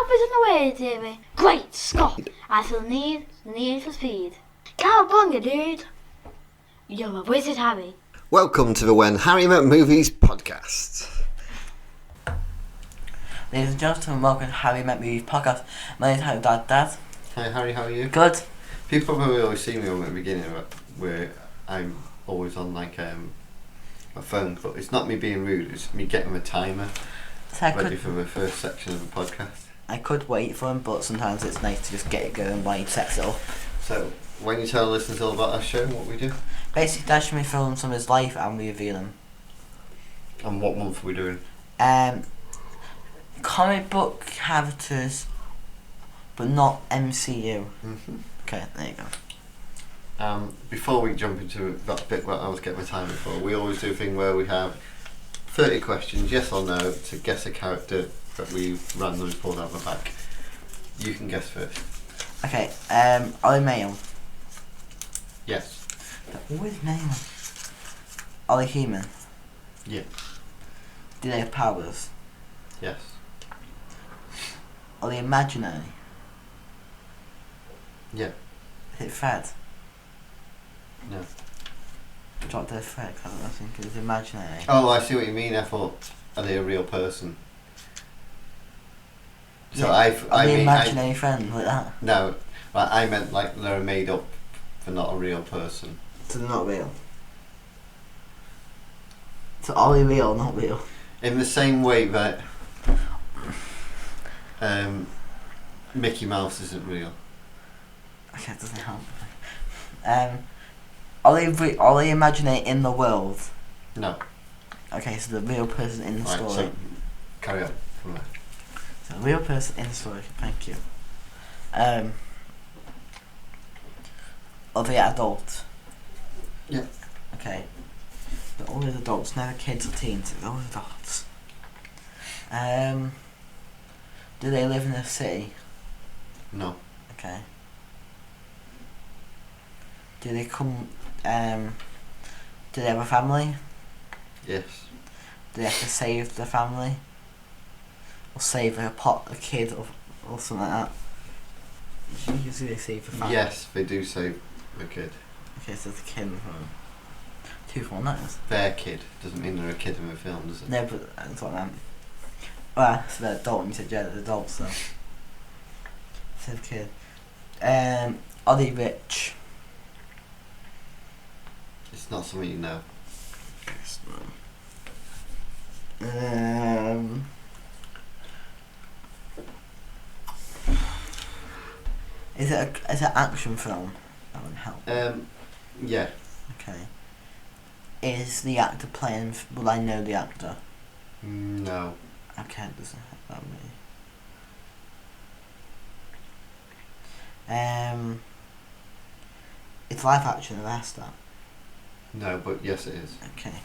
Alpha's in the way, Davey. Great Scott! I feel the need for speed. Cowabunga, dude! You're a wizard, Harry. Welcome to the When Harry Met Movies podcast. Ladies and gentlemen, welcome to Harry Met Movies podcast. My name is Harry Dad. Hi Harry, how are you? Good. People probably always see me at the beginning of it, where I'm always on my phone, but it's not me being rude, it's me getting the timer ready for the first section of the podcast. I could wait for him, but sometimes it's nice to just get it going while he sets it up. So, when you tell the listeners all about our show, what we do? Basically, Dad should be filming some of his life and we reveal him. And what month are we doing? Comic book characters, but not MCU. Mm-hmm. Okay, there you go. Before we jump into that bit where I was getting my timer for, we always do a thing where we have 30 questions, yes or no, to guess a character that we've randomly pulled out of the bag. You can guess first. Okay, are they male? Yes. They're always male. Are they human? Yeah. Do they have powers? Yes. Are they imaginary? Yeah. Is it Fred? No. Drop dead Fred, I think it's imaginary. Oh, I see what you mean. I thought, are they a real person? So yeah. Are they mean, imaginary friend like that? No, I meant like they're made up for not a real person. So they're not real. So are they real or not real? In the same way that Mickey Mouse isn't real. Okay, it doesn't help. Are they imaginary in the world? No. Okay, so the real person in the Right, story. so carry on from there. So the real person in the story. Thank you. Are they adults? Yeah. Okay. They're always adults, never kids or teens. They're always adults. Do they live in a city? No. Okay. Do they come? Do they have a family? Yes. Do they have to save the family? Or save a kid or something like that? Usually they save the family. Yes, they do save the kid. Okay, so it's a kid in the film. 2 for 1, that is. Their kid. Doesn't mean they're a kid in the film, does it? No, but that's what I meant. Well, so they're adult, and you said yeah, they're adults, so. Save kid. Are they rich? It's not something you know. Yes, no. Is it an action film? That would help. Yeah. Okay. Is the actor playing? Will I know the actor? No. Okay, it doesn't help that way. It's live action. I've asked that. No, but yes it is. Okay.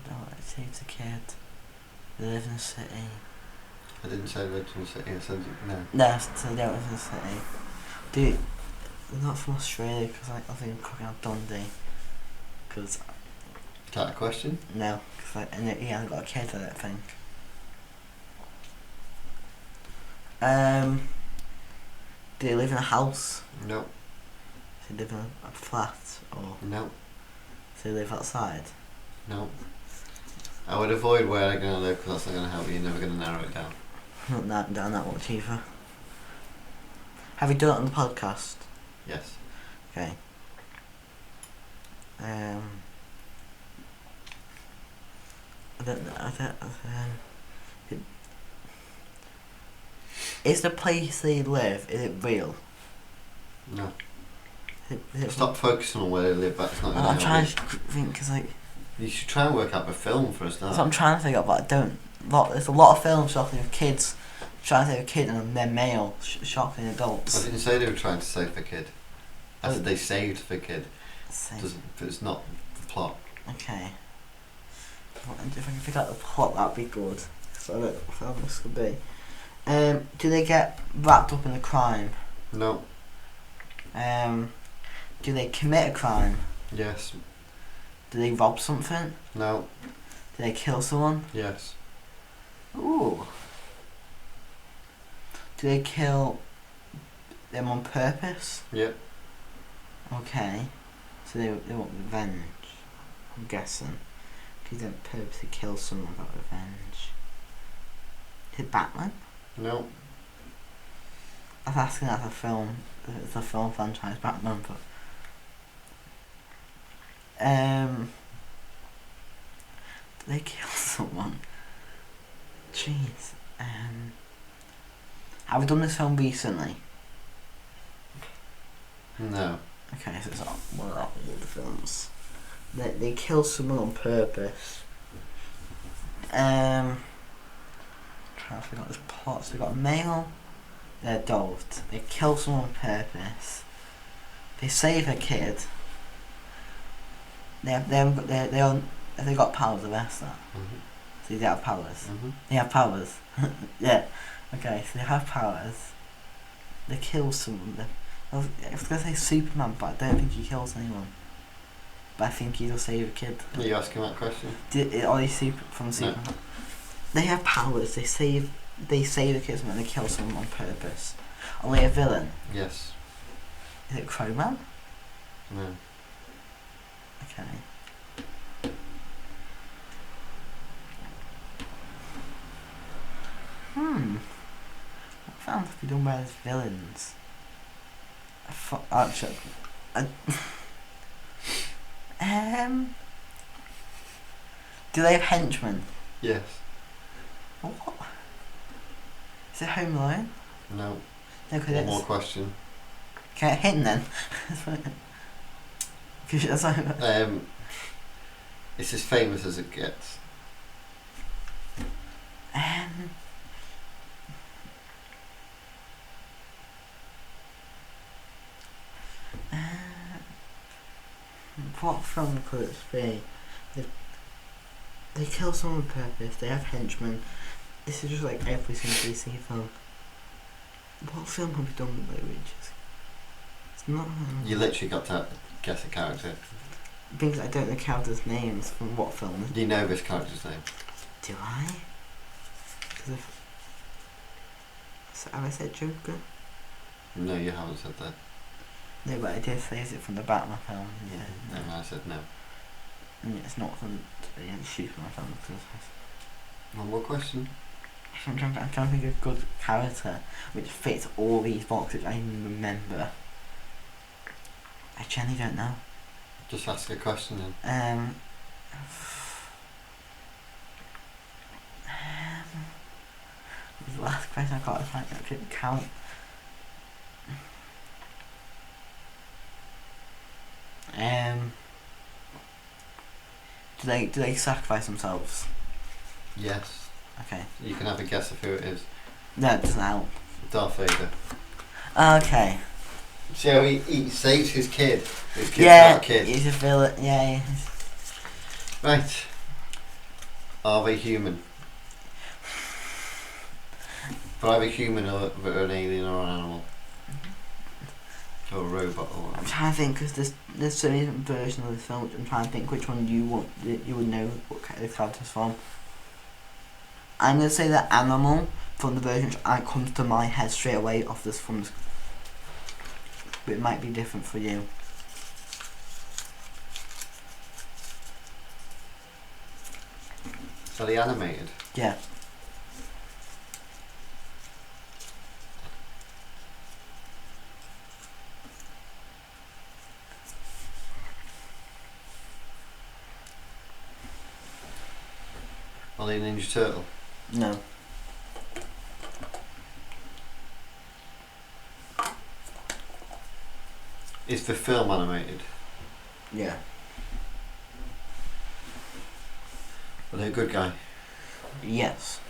It saves a kid. They live in a city. I didn't say lived in the city, I said no. No, so they don't live in a city. Dude, they're not from Australia because I think I'm cooking out Dundee. Because Is that a question? no, because he hasn't got a kid. I don't think. Do they live in a house? No. Do they live in a flat? Or No. do they live outside? No. I would avoid where they're going to live because that's not going to help you. You're never going to narrow it down. Not that down that much either. Have you done it on the podcast? Yes. Okay. I don't know. Is the place they live, is it real? No. Is it Stop focusing on where they live. That's not going to I'm help trying you. to think, because like... You should try and work out the film for a start. That's what I'm trying to figure out, but I don't... There's a lot of films shocking with kids trying to save a kid and they're male, shocking adults. I didn't say they were trying to save the kid. I said they saved the kid. It's not the plot. Okay. If I can figure out the plot, that'd be good. So I don't know what film this could be. Do they get wrapped up in a crime? No. Do they commit a crime? Yes. Do they rob something? No. Do they kill someone? Yes. Ooh. Do they kill them on purpose? Yep. Okay. So they want revenge, I'm guessing. If you don't purposely kill someone about revenge. Is it Batman? No. I was asking that's a film. It's a film franchise, Batman, but do they kill someone? Jeez. Have we done this film recently? No. Okay, so it's not one of the older films. They kill someone on purpose. Trying to figure out this plot. So they got a male, they're adult. They kill someone on purpose. They save a kid. They got powers. The rest of that. So they have powers. They have powers. Yeah. Okay, so they have powers. They kill someone. I was gonna say Superman, but I don't think he kills anyone. But I think he'll save a kid. Are you asking that question? Are they from Superman? No. They have powers. They save the kids and they kill someone on purpose. Are they a villain? Yes. Is it Crowman? No. Okay. What films have we done where there's villains? Actually, do they have henchmen? Yes. What? Is it Home Alone? No. No, cause One more question. Can I hint then? That's like, it's as famous as it gets. What film could it be? They kill someone on purpose, they have henchmen. This is just like every single DC film. What film have we done with Low Wages? It's not. You literally got to guess a character. Because I don't know characters' names from what film. Do you know this character's name? Do I? Because have I said Joker? No, you haven't said that. No, but I did say is it from the Batman film? Yeah. No, I said no. Yeah, it's not from the Superman film. One more question. I'm trying to think of a good character which fits all these boxes I even remember. I genuinely don't know. Just ask a question then. The last question I got, I couldn't count. Do they sacrifice themselves? Yes. Okay. You can have a guess of who it is. No, it doesn't help. Darth Vader. Okay. See how he saves his kid. His kid's Yeah, not a kid. he's a villain. Yeah. Right. Are they human? But either human or an alien or an animal. Or a robot or I'm trying to think because there's so many different versions of this film. I'm trying to think which one you would know what the character's from. I'm gonna say the animal from the version that comes to my head straight away off this film. But it might be different for you. So the animated? Yeah. Are they a Ninja Turtle? No. Is the film animated? Yeah. Are they a good guy? Yes.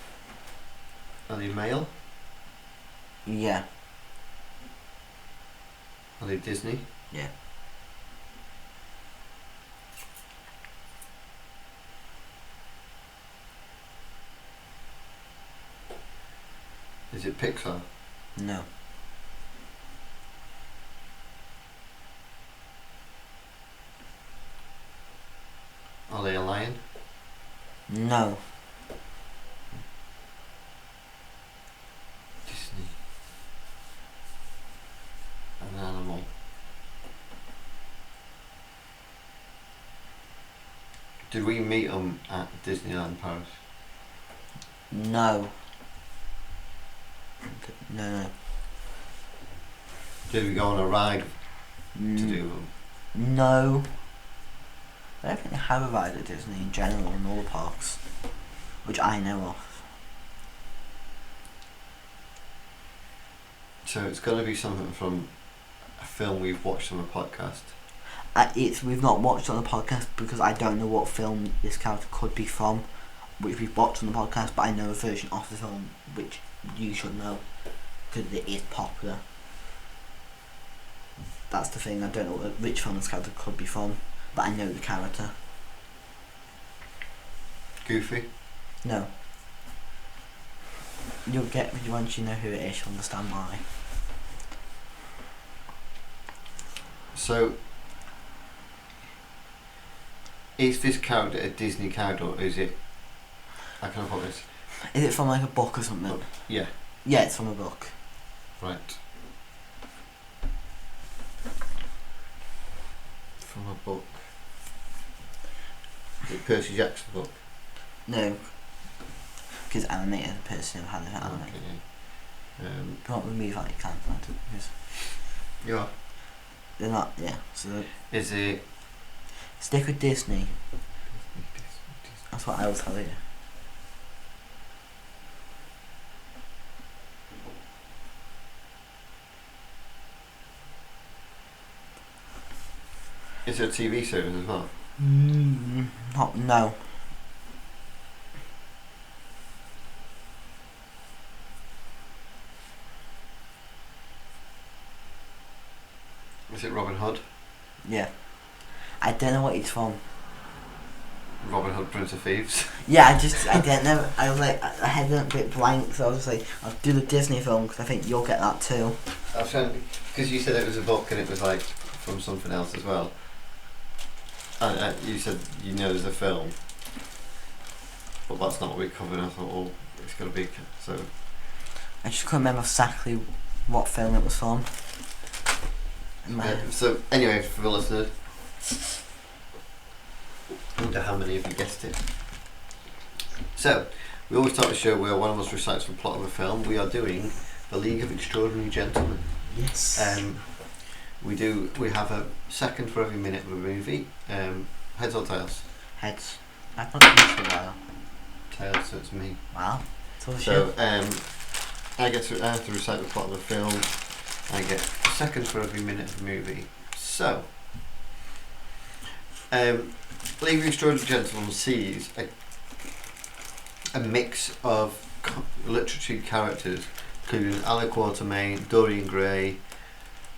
Are they male? Yeah. Are they Disney? Yeah. Is it Pixar? No. Are they a lion? No. Disney. An animal. Did we meet them at Disneyland Paris? No. No. Did we go on a ride to Mm, do them? No. I don't think they have a ride at Disney in general in all the parks, which I know of. So it's going to be something from a film we've watched on a podcast. We've not watched it on the podcast because I don't know what film this character could be from, which we've watched on the podcast, but I know a version of the film which you should know because it is popular. That's the thing, I don't know which film this character could be from, but I know the character. Goofy? No. You'll get, once you know who it is, you'll understand why. So, is this character a Disney character or is it, how can I put this? Is it from like a book or something? Yeah. Yeah, it's from a book. Right. From a book. Is it Percy Jackson's book? No. Because animated person who had it animated. Okay. Not with me like you can't find it because Yeah. they're not, yeah. So Is it... stick with Disney. That's what I will tell you. Is it a TV series as well? Not, no. Is it Robin Hood? Yeah. I don't know what it's from. Robin Hood, Prince of Thieves? Yeah, I didn't know. I was like, I had a bit blank, so I was just like, I'll do the Disney film because I think you'll get that too. I was trying, because you said it was a book and it was like from something else as well. And you said you know there's a film, but that's not what we covered. I thought, oh, it's got to be so. I just couldn't remember exactly what film it was from. So anyway, for the listeners, I wonder how many of you guessed it. So we always start the show where one of us recites the plot of a film. We are doing The League of Extraordinary Gentlemen. Yes. We have a second for every minute of a movie. Heads or tails? Heads. I've not done this for a while. Tails, so it's me. Wow. So I have to recite the plot of the film. I get a second for every minute of the movie. So, League of Extraordinary Gentlemen sees a mix of literature characters, including Alec Quatermain, Dorian Gray,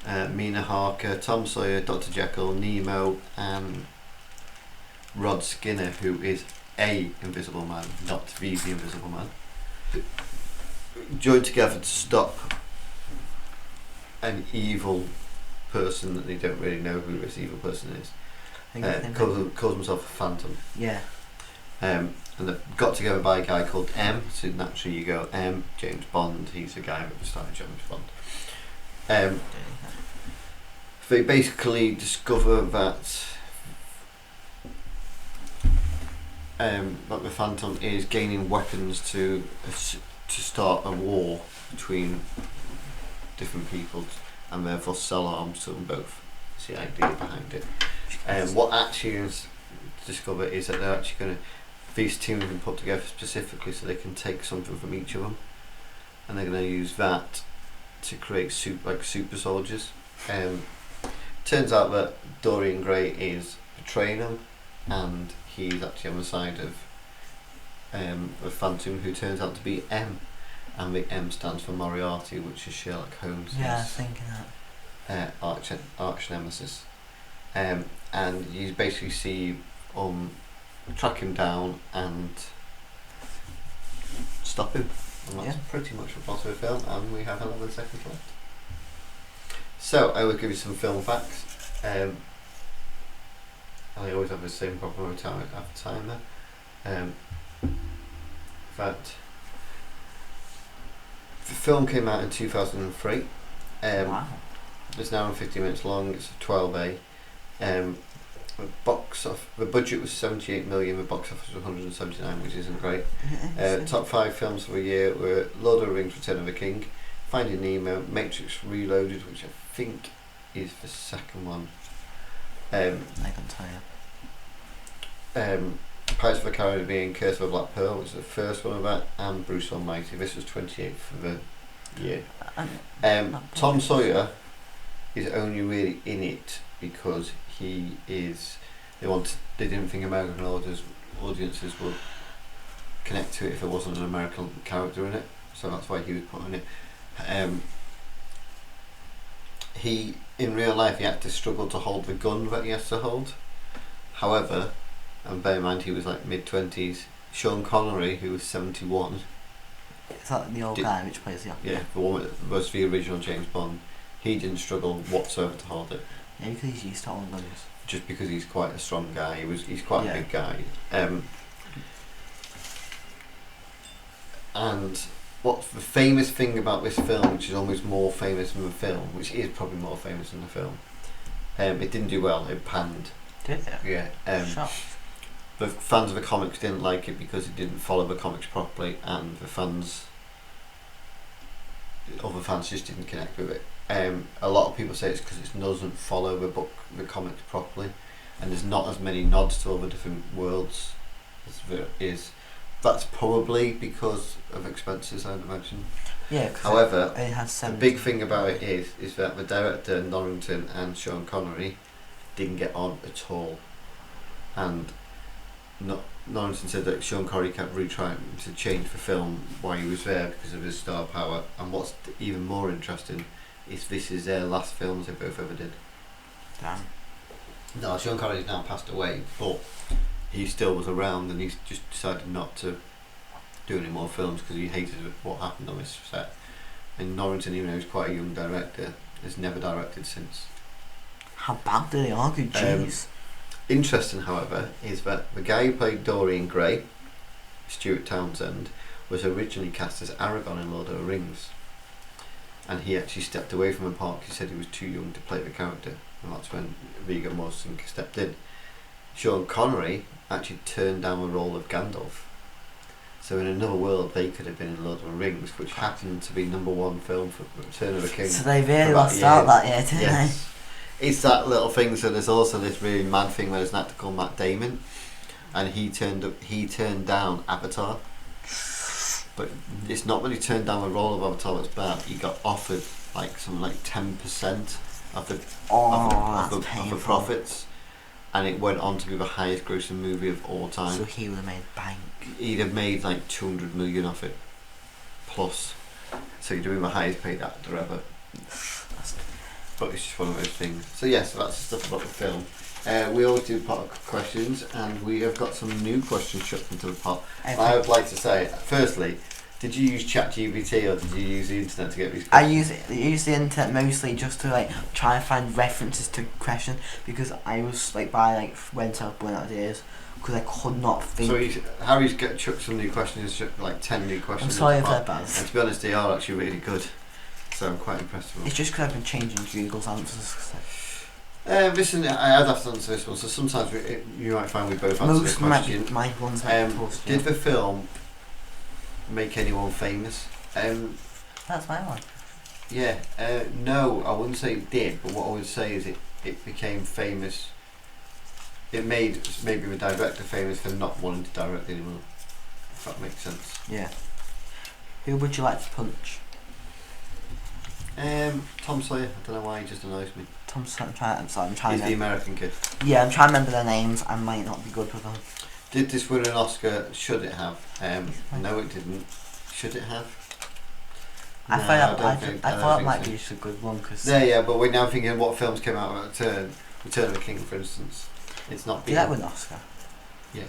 Mina Harker, Tom Sawyer, Dr. Jekyll, Nemo, and Rod Skinner, who is a Invisible Man, not the Invisible Man, joined together to stop an evil person that they don't really know who this evil person is. Calls himself a phantom. Yeah. And they've got together by a guy called M. So naturally you go M, James Bond. He's the guy who started James Bond. They basically discover that the Phantom is gaining weapons to start a war between different peoples, and therefore sell arms to them both. That's the idea behind it. What actually is discovered is that they're actually going to, these teams have been put together specifically so they can take something from each of them, and they're going to use that to create super soldiers. Turns out that Dorian Gray is betraying them, and he's actually on the side of the Phantom, who turns out to be M, and the M stands for Moriarty, which is Sherlock Holmes' Yeah, I was thinking that. arch nemesis. And you basically see track him down and stop him, and that's pretty much the plot of the film, and we have 11 seconds left. So I will give you some film facts. I always have the same problem every time I have a timer. fact, the film came out in 2003. Wow. It's now 50 minutes long. It's a 12A. The budget was 78 million. The box office was 179, which isn't great. Top 5 films for the year were Lord of the Rings: Return of the King, Finding Nemo, Matrix Reloaded, which I think is the second one. I can tell you. Pirates of the Caribbean: Curse of the Black Pearl was the first one of that, and Bruce Almighty. This was 28th for the year. Tom Sawyer is only really in it because he is. They didn't think American audiences would connect to it if there wasn't an American character in it, so that's why he was put in it. He, in real life, he had to struggle to hold the gun that he has to hold. However, and bear in mind he was like mid-20s, Sean Connery, who was 71. Is that the old guy which plays the Yeah, the one that was the original James Bond. He didn't struggle whatsoever to hold it. Yeah, because he's used to holding guns. Just because he's quite a strong guy. He's quite a big guy. And what's the famous thing about this film, which is almost more famous than the film, which is probably more famous than the film, it didn't do well. It panned. Did it? Yeah. Shocked. The fans of the comics didn't like it because it didn't follow the comics properly, and other fans just didn't connect with it. A lot of people say it's because it doesn't follow the comics properly, and there's not as many nods to all the different worlds as there is. That's probably because of expenses, I'd imagine. Yeah. However, it has the big thing about it is that the director Norrington and Sean Connery didn't get on at all, and Norrington said that Sean Connery kept retrying to change the film while he was there because of his star power. And what's even more interesting is this is their last films they both ever did. Damn. No, Sean Connery's now passed away, but he still was around, and he's just decided not to do any more films because he hated what happened on his set. And Norrington, even though he's quite a young director, has never directed since. How bad do they argue? Jeez. Interesting, however, is that the guy who played Dorian Gray, Stuart Townsend, was originally cast as Aragorn in Lord of the Rings, and he actually stepped away from the part because he said he was too young to play the character, and that's when Viggo Mortensen stepped in. Sean Connery actually turned down the role of Gandalf, so in another world they could have been in Lord of the Rings, which happened to be #1 film for Return of the King. So they really lost out that year, didn't they? It's that little thing. So there's also this really mad thing where there's an actor called Matt Damon, and he turned down Avatar. But it's not that he turned down the role of Avatar that's bad. He got offered like something like 10% of the profits, and it went on to be the highest grossing movie of all time. So he would have made bank. He'd have made like 200 million off it, plus. So he'd be the highest paid actor ever. But it's just one of those things. So yes, that's the stuff about the film. We always do pot questions, and we have got some new questions chucked into the pot. I would like to say, firstly, did you use ChatGPT or did you use the internet to get these questions? I use the internet mostly just to like try and find references to questions, because I was like went out with ideas because I could not think. So Harry's chucked some new questions, like 10 new questions. I'm sorry if they're bad. And to be honest, they are actually really good. So I'm quite impressed with them. It's just because I've been changing Google's answers. Listen, I had to answer this one, so sometimes you might find we both answer the question. My ones did the film make anyone famous? That's my one. Yeah, no, I wouldn't say it did, but what I would say is it became famous. It made maybe the director famous for not wanting to direct anymore, if that makes sense. Yeah. Who would you like to punch? Tom Sawyer. I don't know why he just annoys me. Tom Sawyer. I'm trying. He's the American kid. Yeah, I'm trying to remember their names. I might not be good with them. Did this win an Oscar? Should it have? No, it didn't. Should it have? I thought it might be just a good one. Yeah, but we're now thinking what films came out at Return of the King, for instance. It's not. Did that win an Oscar? Yeah.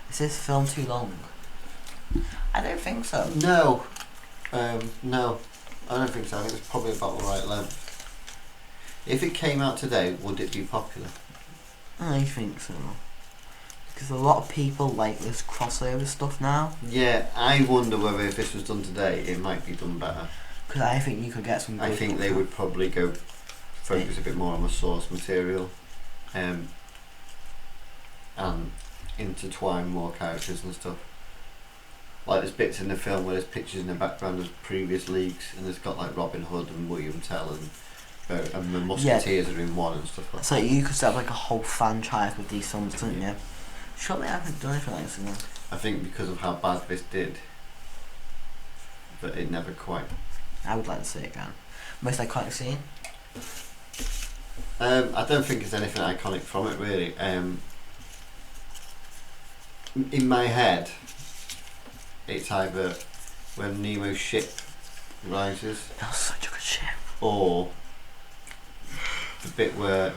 Is this film too long? I don't think so. No. No. I don't think so. I think it's probably about the right length. If it came out today, would it be popular? I think so. Because a lot of people like this crossover stuff now. Yeah, I wonder whether if this was done today, it might be done better. Because I think you could get some. I good think stuff they out. would probably go focus a bit more on the source material, and intertwine more characters and stuff. Like there's bits in the film where there's pictures in the background of previous leagues, and there's got like Robin Hood and William Tell and the Musketeers are in one and stuff like that. So you could set up like a whole franchise with these films, couldn't you? Surely I haven't done anything like this again. I think because of how bad this did, that it never quite. I would like to see it again. Most iconic scene? I don't think there's anything iconic from it really. In my head, it's either when Nemo's ship rises, That was such a good ship. or the bit where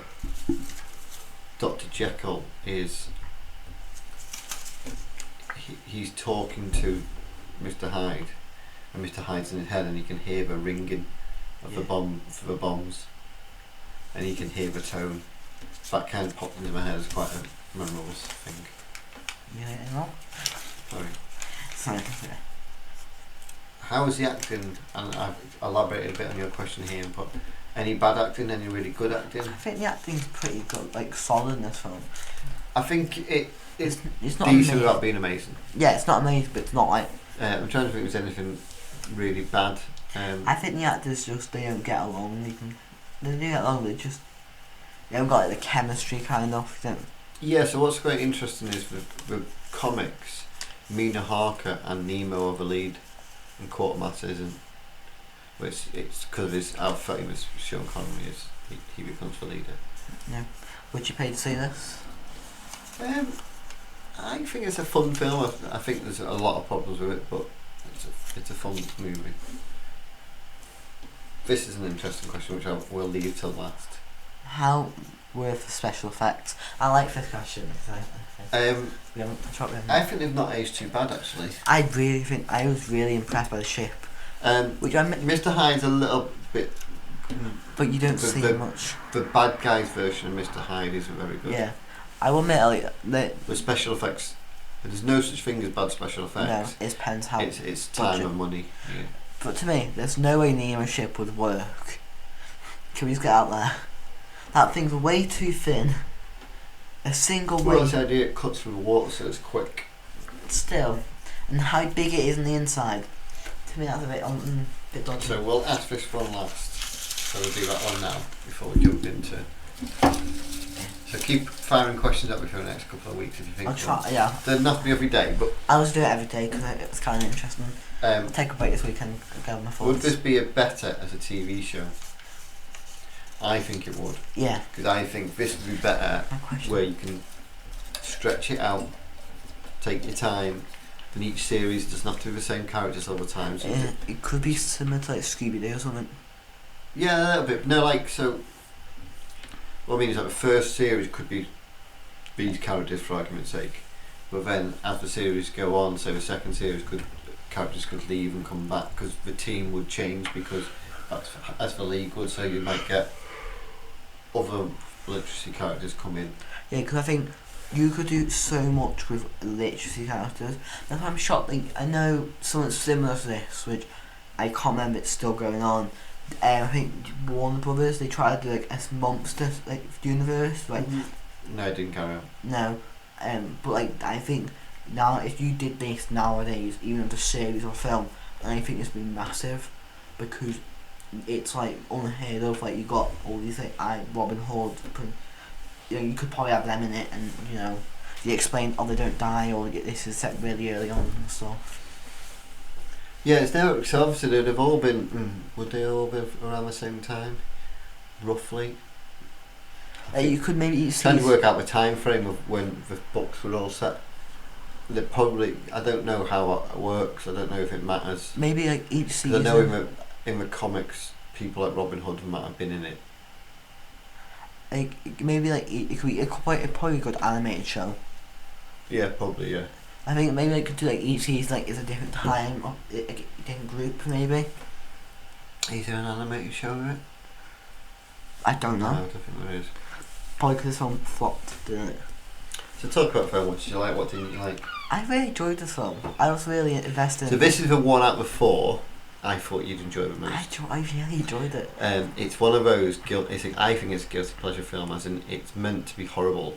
Dr. Jekyll is. He's talking to Mr. Hyde, and Mr. Hyde's in his head, and he can hear the ringing of the bombs, and he can hear the tone. That kind of popped into my head as quite a memorable thing. You know? Sorry. Sorry. How was the acting? And I've elaborated a bit on your question here, but any bad acting, any really good acting? I think the acting's pretty good, like solid in this film. I think it's not decent amazing. without being amazing. Yeah, it's not amazing, but it's not like. I'm trying to think if there's anything really bad. I think the actors just they don't get along. They do get along, but they haven't got like the chemistry kind of. They don't. Yeah, so what's quite interesting is with comics, Mina Harker and Nemo are the lead, and Quatermass isn't. Which it's because of his how famous Sean Connery is. He becomes the leader. No. Would you pay to see this? I think it's a fun film. I think there's a lot of problems with it, but it's a fun movie. This is an interesting question, which I will leave till last. How were the special effects? I like this question. We haven't. I think they've not aged too bad actually. I really think I was really impressed by the ship. Which I meant, Mr. Hyde's a little bit. but you don't see much. The bad guy's version of Mr. Hyde isn't very good. Yeah, I will admit like The special effects, there's no such thing as bad special effects. no, it depends how. It's time budget. and money. Yeah. But to me, there's no way Nemo's ship would work. Can we just get out there? That thing's way too thin. A single Well, way. that's the idea. It cuts through the water, so it's quick. Still, and how big it is on the inside. To me, that's a bit dodgy. So we'll ask this one last. So we'll do that one now before we jump into. So keep firing questions at me for the next couple of weeks if you think. I'll try. Yeah, Doesn't have to be every day, but I'll just do it every day because it's kind of interesting. Take a break this weekend. Go with my thoughts. would this be a better as a TV show? I think it would, Yeah. because I think this would be better My question. where you can stretch it out, take your time, and each series doesn't have to be the same characters all the time. So It could be similar to like Scooby Doo or something. yeah, a little bit. No, like so. What I mean is like the first series could be these characters for argument's sake, but then as the series go on, say the second series characters could leave and come back because the team would change because that's as the league would. So you might get other literacy characters come in. Yeah, because I think you could do so much with literacy characters. That's why I'm shocked. Like, I know something similar to this, which I can't remember. It's still going on. I think Warner Brothers they tried to do like a monster like universe. Like No, it didn't carry on. no, but like I think now if you did this nowadays, even as a series or film, I think it's been massive because it's like unheard of. Like you got all these like Robin Hood. You know, you could probably have them in it, and you know, you explain they don't die or this is set really early on and stuff. Yeah, it's now. So obviously they'd have all been. Would they all be around the same time, roughly? You could maybe each Trying to season. work out the time frame of when the books were all set. They probably. I don't know how it works. I don't know if it matters. Maybe like each 'Cause season. I know in the comics, people like Robin Hood might have been in it. Like maybe like it could probably a good animated show. Yeah, probably. Yeah. I think maybe they could do like each season like is a different time or a different group maybe. Is there an animated show of it? I don't No, I know. don't think there is. Probably because this one flopped, didn't it? So talk about film. What did you like? What didn't you like? I really enjoyed the film. I was really invested. So this is the one out of the 4 I thought you'd enjoy the most. I really enjoyed it. It's one of those I think it's a guilty pleasure film, as in it's meant to be horrible,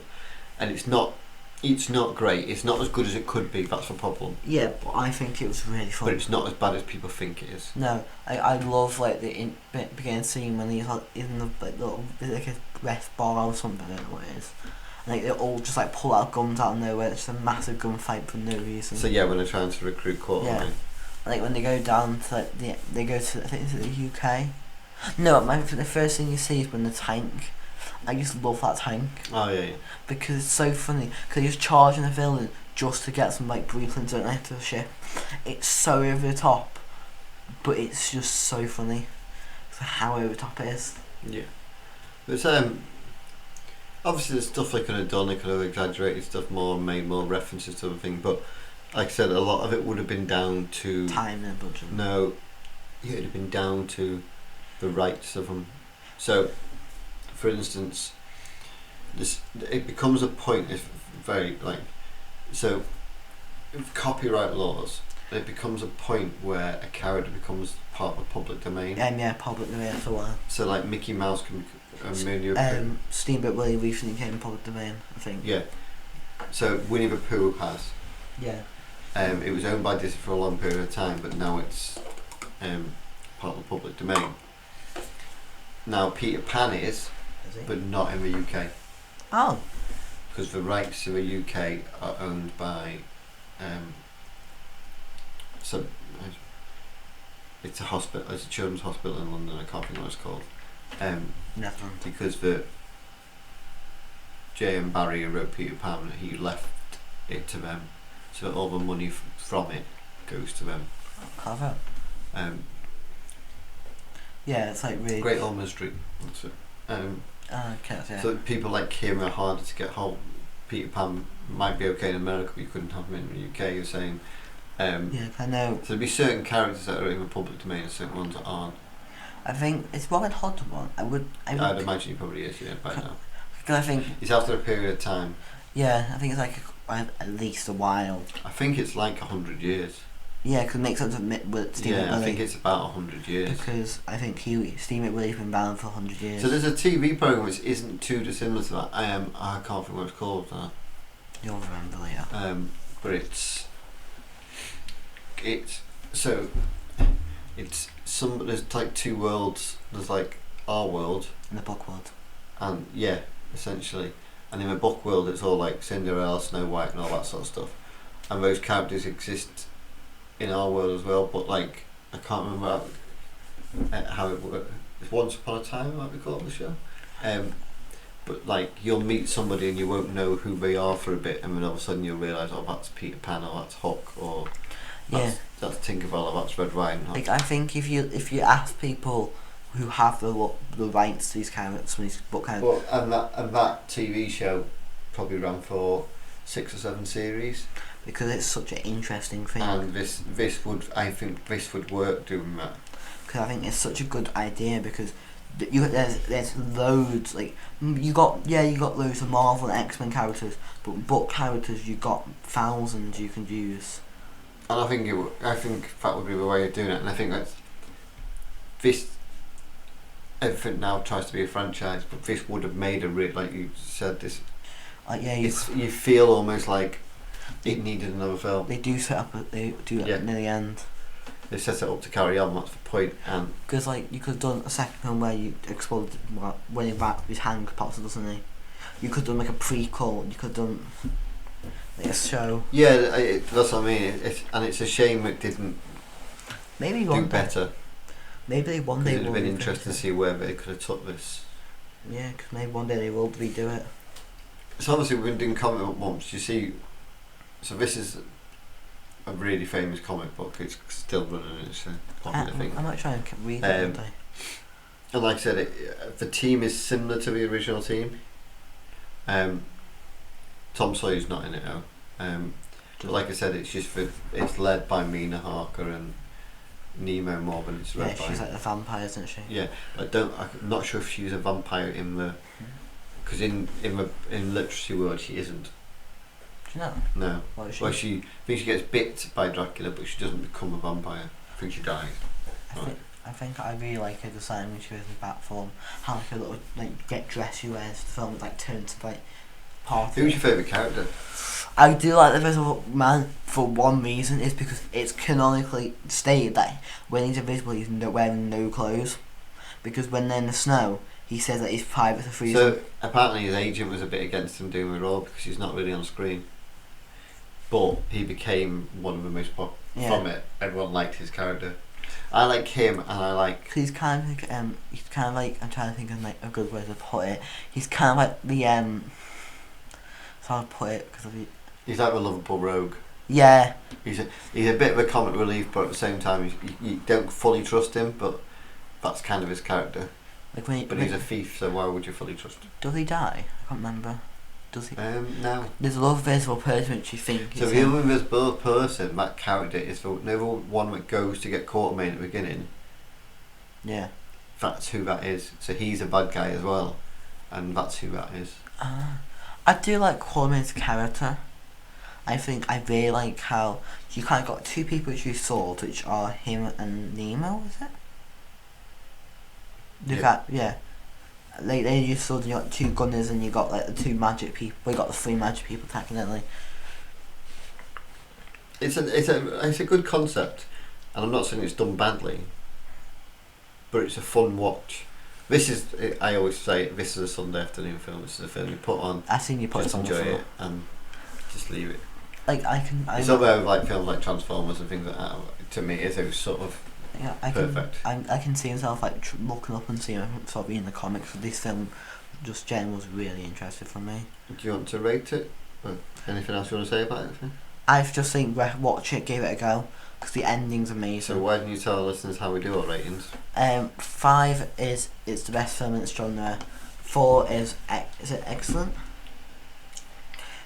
and it's not. It's not great. It's not as good as it could be. That's the problem. Yeah, but I think it was really fun. But it's not as bad as people think it is. No, I love like the beginning scene when he's like in the like little like a rest bar or something. I don't know what it is. And, like they all just like pull out guns out of nowhere. It's just a massive gunfight for no reason. So yeah, when they're trying to recruit quarterback. Yeah. Like when they go down to like they go to I think it's the UK. No, the first thing you see is when the tank. I just love that tank. Oh yeah. Because it's so funny. Because he's charging a villain just to get some like briefings don't to the ship. It's so over the top, but it's just so funny. So how over the top it is. Yeah. But obviously there's stuff they could have done. They could have exaggerated stuff more, made more references to the thing. But like I said, a lot of it would have been down to time and budget. No, it would have been down to the rights of them. So, for instance, it becomes a point. It's very like so. With copyright laws, it becomes a point where a character becomes part of the public domain. Yeah, public domain for a while. So like Mickey Mouse can Steamboat Willie recently came public domain, I think. Yeah. So Winnie the Pooh has. Yeah. It was owned by Disney for a long period of time, but now it's part of the public domain. Now Peter Pan is but not in the UK. Oh. Because the rights to the UK are owned by so it's a hospital. It's a children's hospital in London. I can't think what it's called. Never. Because the J.M. Barrie who wrote Peter Pan, he left it to them, so all the money from it goes to them. Clever. Yeah, it's like really Great Ormond Street. That's it. okay, yeah. So people like him are harder to get hold. Peter Pan might be okay in America, but you couldn't have him in the UK. You're saying. Yeah, I know. So there'd be certain characters that are in the public domain and certain ones that aren't. I think it's Robin Hood one. I'd imagine he probably is, yeah, by now. Because I think it's after a period of time. Yeah, I think it's like at least a while. I think it's like 100 years. Yeah, because it makes sense with Steamboat Willie. I think it's about 100 years. Because I think Steamboat Willie's been banned for 100 years. So there's a TV program which isn't too dissimilar to that. I can't think what it's called now. You'll remember later. But it's there's like two worlds. There's like our world and the book world. And yeah, essentially. And in the book world it's all like Cinderella, Snow White and all that sort of stuff. And those characters exist in our world as well, but like I can't remember how it works. It's Once Upon a Time, might be called the show. But like you'll meet somebody and you won't know who they are for a bit, and then all of a sudden you'll realise, oh, that's Peter Pan, or that's Hook, or that's Tinkerbell, or that's Red Riding Hood. Like I think if you ask people who have the rights to these characters, these book characters, and that TV show probably ran for 6 or 7 series. Because it's such an interesting thing. And I think this would work doing that. Because I think it's such a good idea because there's loads like you got loads of Marvel and X-Men characters, but book characters you got thousands you can use. And I think that would be the way of doing it. And I think that everything now tries to be a franchise, but this would have made like you said this. You feel almost like it needed another film. They do set up. They do it near the end. They set it up to carry on. That's the point. And because like you could have done a second film where you exploded when he wrapped his hand pops, doesn't he? You could have done like a prequel. You could have done like a show. Yeah, that's what I mean. It's a shame it didn't. Maybe do better. Maybe one day. It'd have been interesting to see where they could have took this. Yeah, because maybe one day they will redo it. So obviously we've been doing comic book months. You see, so this is a really famous comic book. It's still running. It's a popular thing. I might try and read it one day. And like I said, the team is similar to the original team. Tom Sawyer's not in it though. But like I said, it's led by Mina Harker and Nemo more than it's read by. She's like the vampire, isn't she? Yeah, I'm not sure if she's a vampire in the, because in literacy world she isn't. Do you know? No. What is she? Well, I think she gets bit by Dracula, but she doesn't become a vampire. I think she dies. I think I really like her design when she was in bat form. How like a little like get dress she wears. The film like turns to like part. Who's your favourite character? I do like the Invisible Man for one reason, is because it's canonically stated that when he's invisible he's wearing no clothes. Because when they're in the snow, he says that his pirates are freezing. So apparently his agent was a bit against him doing the role because he's not really on screen. But he became one of the most from it. Everyone liked his character. I like him, and I like. He's kind of like I'm trying to think of like a good way to put it. He's kind of like the So I'll put it because of the. He's like a lovable rogue. Yeah. He's a bit of a comic relief, but at the same time, you don't fully trust him. But that's kind of his character. Like when but he's a thief, so why would you fully trust him? Does he die? I can't remember. Does he? No. There's a lot of invisible person which you think. So the other invisible person, that character is the one that goes to get Quartermain at the beginning. Yeah. That's who that is. So he's a bad guy as well, and that's who that is. I do like Quartermain's character. I think I really like how you kind of got two people which you saw, which are him and Nemo, is it? Yeah. They you saw you got two gunners and you got like the two magic people. We got the three magic people technically. It's a good concept, and I'm not saying it's done badly, but it's a fun watch. I always say this is a Sunday afternoon film. This is a film you put on. I seen you put it on enjoy before. it and just leave it. Like it's up there with like films like Transformers and things like that. To me, it's sort of. Yeah, perfect. I can see myself like looking up and seeing sort of reading the comics. But this film, just Jen was really interested for me. Do you want to rate it? Or anything else you want to say about it? I've just think watch it, give it a go, because the ending's amazing. So why don't you tell our listeners how we do our ratings? 5 is it's the best film in its genre. 4 is it excellent?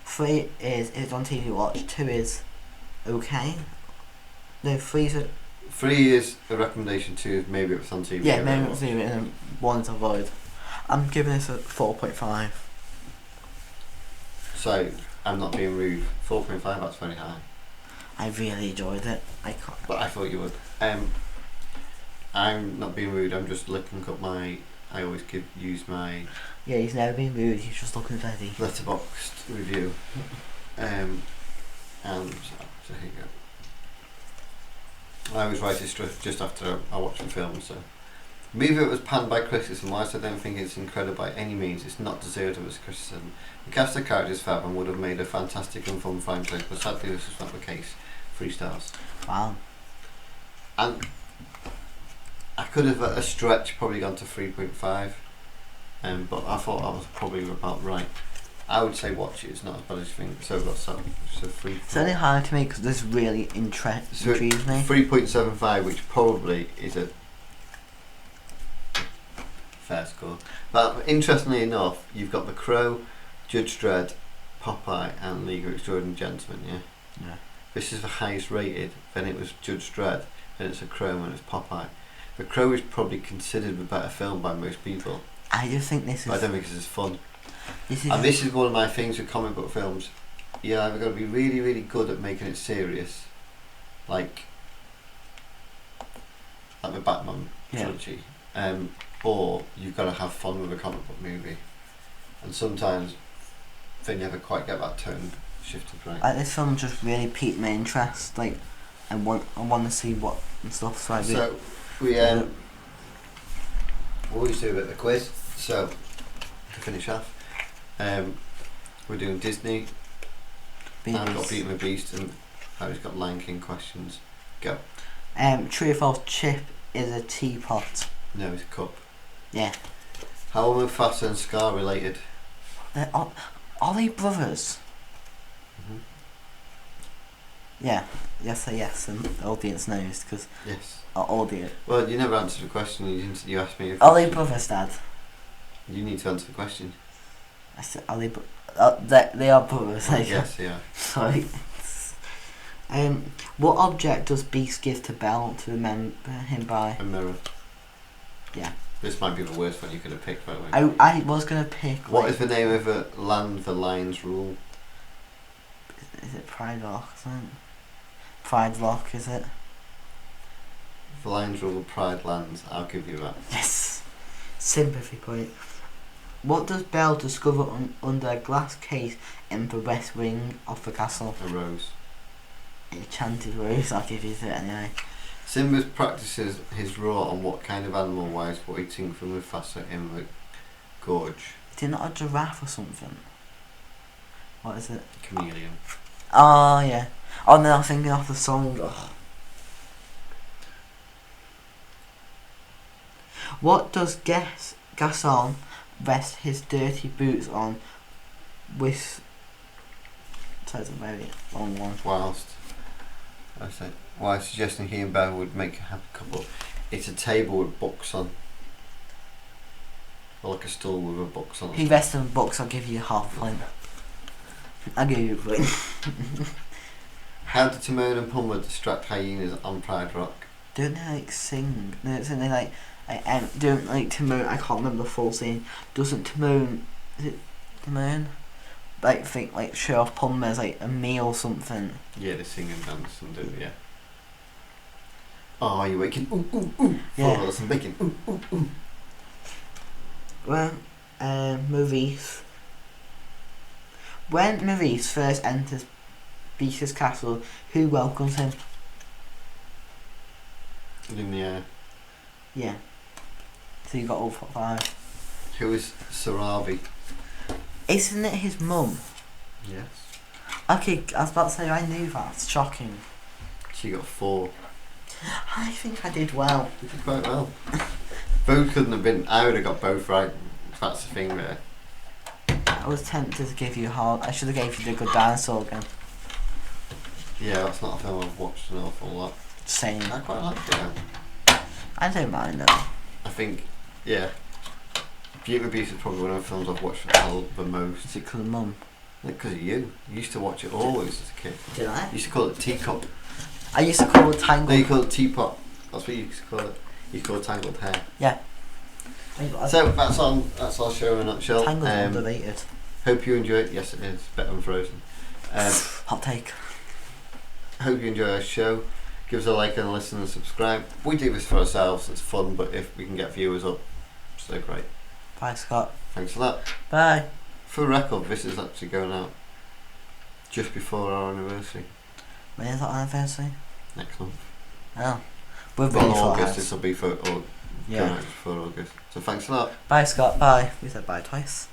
3 is it's on TV watch. 2 is okay. No, 3 is 3 is a recommendation. 2 is maybe it was on TV. Yeah, maybe it was on TV, and 1 is a void. I'm giving this a 4.5. So I'm not being rude. 4.5. That's very high. I really enjoyed it. But I thought you would. I'm not being rude. I'm just looking up my. I always use my. Yeah, he's never been rude. He's just looking ready. Letterboxd review. And so here you go. I always write it just after I watch the film. So, movie that was panned by critics, and whilst I don't think it's incredible by any means, it's not deserved of its criticism. The cast of characters fab and would have made a fantastic and fun franchise, but sadly this was not the case. 3 stars. Wow. And I could have at a stretch probably gone to 3.5, but I thought I was probably about right. I would say watch it. It's not as bad as you think. So that's so 3. It's only hard to me because this really intrigues me. 3.75, which probably is a fair score. But interestingly enough, you've got The Crow, Judge Dredd, Popeye, and League of Extraordinary Gentlemen. Yeah. This is the highest rated. Then it was Judge Dredd. Then it's The Crow, and it's Popeye. The Crow is probably considered a better film by most people. I just think this is. I don't think it's as fun. This is one of my things with comic book films. You're either got to be really, really good at making it serious, like the Batman trilogy, or you've got to have fun with a comic book movie. And sometimes they never quite get that tone shifted right. Like this film just really piqued my interest. Like, I want to see what and stuff. So we always do a bit of a quiz. So to finish off. We're doing Disney. I've got Beauty and the Beast, and Harry's got Lion King questions. Go. True or false? Chip is a teapot. No, it's a cup. Yeah. How are Mufasa and Scar related? Are they brothers? Mm-hmm. Yeah. Yes, and the audience knows because. Yes. Our audience. Well, you never answered the question. You asked me. Are they brothers, Dad? You need to answer the question. I said, are they? They are brothers. Yes, they are. Sorry. What object does Beast give to Belle to remember him by? A mirror. Yeah. This might be the worst one you could have picked, by the way. I was gonna pick. What is the name of the land the lions rule? Is it Pride Rock? Isn't it? Pride Rock, is it? The lions rule the Pride lands. I'll give you that. Yes. Sympathy point. What does Belle discover under a glass case in the west wing of the castle? A rose. Enchanted rose. I'll give you that anyway. Simba practices his roar on what kind of animal whilst waiting for Mufasa in the gorge? Is it not a giraffe or something? What is it? Chameleon. Oh yeah. Oh no, I'm thinking of the song. Ugh. What does Gaston rest his dirty boots on with... So it's a very long one. Whilst suggesting he and Belle would make a happy couple. It's a table with books on. Or like a stool with a books on. He rests on books, I'll give you half a point. I'll give you a point. How do Timon and Pumbaa distract hyenas on Pride Rock? Don't they like sing? No, isn't they like don't like Timon, I can't remember the full scene. Doesn't Timon, is it Timon? Like show off Pumbaa as like a meal or something. Yeah, they sing and dance and do it, yeah. Oh, you're waking, ooh, ooh, ooh. Yeah. For some bacon, ooh, ooh, ooh. Well, Maurice. When Maurice first enters Beatrice's castle, who welcomes him? Lumiere. Yeah. So you got all 5. Who is Sarabi? Isn't it his mum? Yes. Okay, I was about to say I knew that. It's shocking. She got 4. I think I did well. You did quite well. Both couldn't have been. I would have got both right. That's the thing there. I was tempted to give you hard. I should have gave you the Good Dinosaur again. Yeah, that's not a film I've watched an awful lot. Same. I quite like it though. I don't mind though. I think, yeah. Beauty and the Beast is probably one of the films I've watched the most. Is it because of Mum? Because of you. You used to watch it always as a kid. Did I? You used to call it Teacup. I used to call it Tangled. No, you call it Teapot. That's what you used to call it. You call it Tangled Hair. Yeah. So that's our show in a nutshell. Tangled's underrated. Hope you enjoy it. Yes, it is. Better than Frozen. Hot take. Hope you enjoy our show. Give us a like and a listen and subscribe. We do this for ourselves. It's fun, but if we can get viewers up, so great. Bye, Scott. Thanks a lot. Bye. For the record, this is actually going out just before our anniversary. When is that anniversary? Next month. Oh. We're Well, really far August. ahead. This will be for going out before August. So thanks a lot. Bye, Scott. Bye. We said bye twice.